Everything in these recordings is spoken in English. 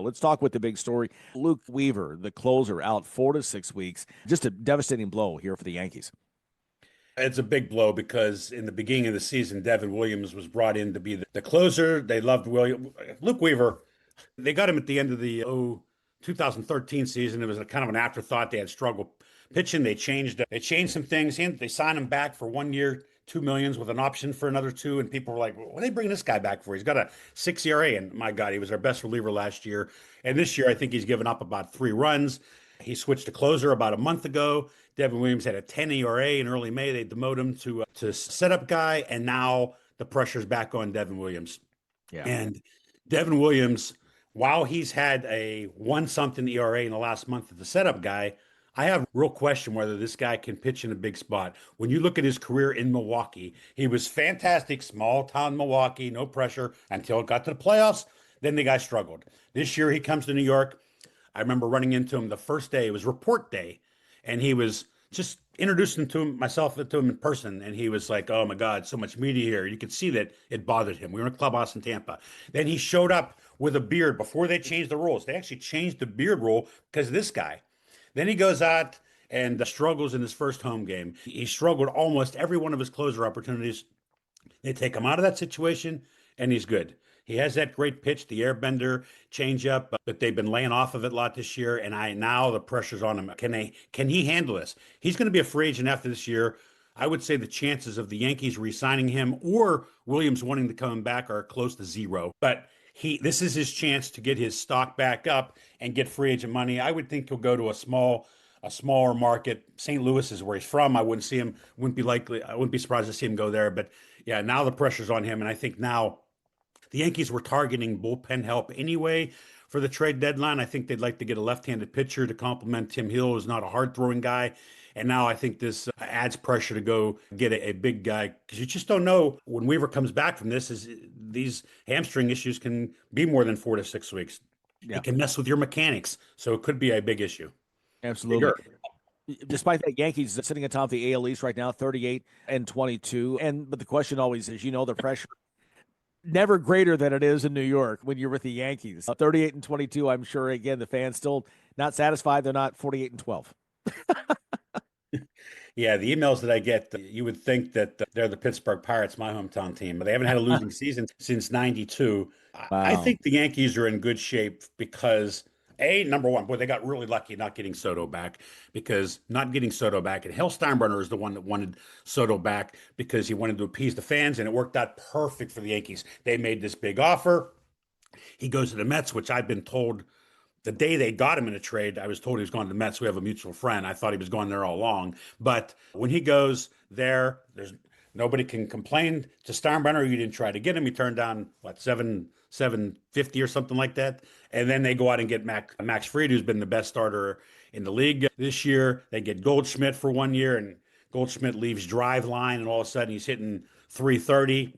Let's talk with the big story. Luke Weaver, the closer, out 4 to 6 weeks. Just a devastating blow here for the Yankees. It's a big blow because in the beginning of the season, Devin Williams was brought in to be the closer. They loved William. Luke Weaver, they got him at the end of the 2013 season. It was a kind of an afterthought. They had struggled pitching. They changed some things. They signed him back for 1 year, 2 million with an option for another two. And people were like, "What are they bringing this guy back for? He's got a 6 ERA." And my God, he was our best reliever last year. And this year, I think he's given up about 3 runs. He switched to closer about a month ago. Devin Williams had a 10 ERA in early May. They demoted him to setup guy, and now the pressure's back on Devin Williams. Yeah. And Devin Williams, while he's had a one something ERA in the last month as the setup guy, I have real question whether this guy can pitch in a big spot. When you look at his career in Milwaukee, he was fantastic, small town Milwaukee, no pressure until it got to the playoffs. Then the guy struggled. This year he comes to New York. I remember running into him the first day. It was report day, and he was just introducing myself to him in person, and he was like, "Oh my God, so much media here." You could see that it bothered him. We were in a clubhouse in Tampa. Then he showed up with a beard before they changed the rules. They actually changed the beard rule because of this guy. Then he goes out and struggles in his first home game. He struggled almost every one of his closer opportunities. They take him out of that situation, and he's good. He has that great pitch, the airbender changeup, but they've been laying off of it a lot this year. And now the pressure's on him. Can he handle this? He's going to be a free agent after this year. I would say the chances of the Yankees re-signing him or Williams wanting to come back are close to zero. But this is his chance to get his stock back up and get free agent money. I would think he'll go to a smaller market. St. Louis is where he's from. I wouldn't be surprised to see him go there. But yeah, now the pressure's on him. And I think now the Yankees were targeting bullpen help anyway for the trade deadline. I think they'd like to get a left-handed pitcher to complement Tim Hill, who's not a hard-throwing guy. And now I think this adds pressure to go get a big guy because you just don't know when Weaver comes back from this. These hamstring issues can be more than 4 to 6 weeks. Yeah, It can mess with your mechanics, so it could be a big issue. absolutely. Bigger. Despite that, Yankees sitting atop the AL East right now, 38-22. But the question always is, the pressure never greater than it is in New York when you're with the Yankees. 38-22, I'm sure, again, the fans still not satisfied. They're not 48-12. Yeah, the emails that I get, you would think that they're the Pittsburgh Pirates, my hometown team, but they haven't had a losing season since '92. I Wow. think the Yankees are in good shape because, number one, boy, they got really lucky not getting Soto back because not getting Soto back, and Hal Steinbrenner is the one that wanted Soto back because he wanted to appease the fans, and it worked out perfect for the Yankees. They made this big offer. He goes to the Mets, which I've been told the day they got him in a trade, I was told he was going to the Mets. We have a mutual friend. I thought he was going there all along. But when he goes there, there's nobody can complain to Steinbrenner. You didn't try to get him. He turned down what 750 or something like that. And then they go out and get Max Fried, who's been the best starter in the league this year. They get Goldschmidt for 1 year, and Goldschmidt leaves drive line, and all of a sudden he's hitting 330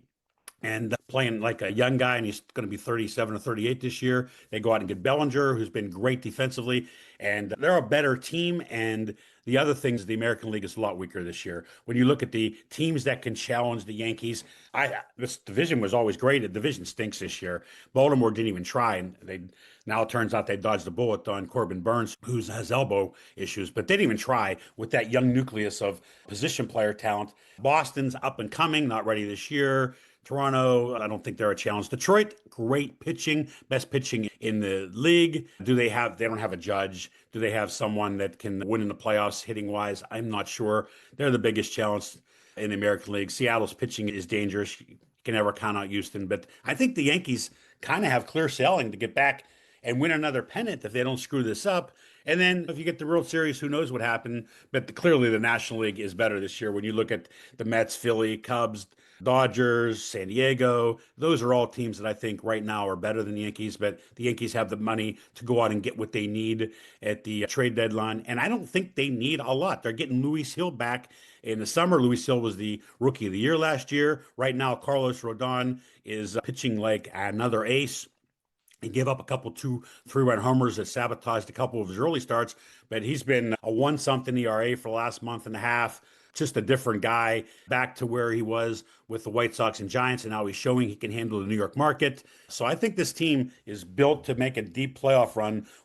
and playing like a young guy, and he's going to be 37 or 38 this year. They go out and get Bellinger, who's been great defensively, and they're a better team. And the other things, the American League is a lot weaker this year. When you look at the teams that can challenge the Yankees, this division was always great. The division stinks this year. Baltimore didn't even try, and now it turns out they dodged a bullet on Corbin Burns, who has elbow issues, but they didn't even try with that young nucleus of position player talent. Boston's up and coming, not ready this year. Toronto, I don't think they're a challenge. Detroit, great pitching, best pitching in the league. They don't have a Judge. Do they have someone that can win in the playoffs hitting wise? I'm not sure. They're the biggest challenge in the American League. Seattle's pitching is dangerous. You can never count out Houston, but I think the Yankees kind of have clear sailing to get back and win another pennant if they don't screw this up. And then if you get the World Series, who knows what happened? But clearly the National League is better this year. When you look at the Mets, Philly, Cubs, Dodgers, San Diego, those are all teams that I think right now are better than the Yankees, but the Yankees have the money to go out and get what they need at the trade deadline. And I don't think they need a lot. They're getting Luis Hill back in the summer. Luis Hill was the rookie of the year last year. Right now, Carlos Rodon is pitching like another ace. He gave up a couple 2-3 run homers that sabotaged a couple of his early starts, but he's been a one something ERA for the last month and a half. just a different guy, back to where he was with the White Sox and Giants, and now he's showing he can handle the New York market. So I think this team is built to make a deep playoff run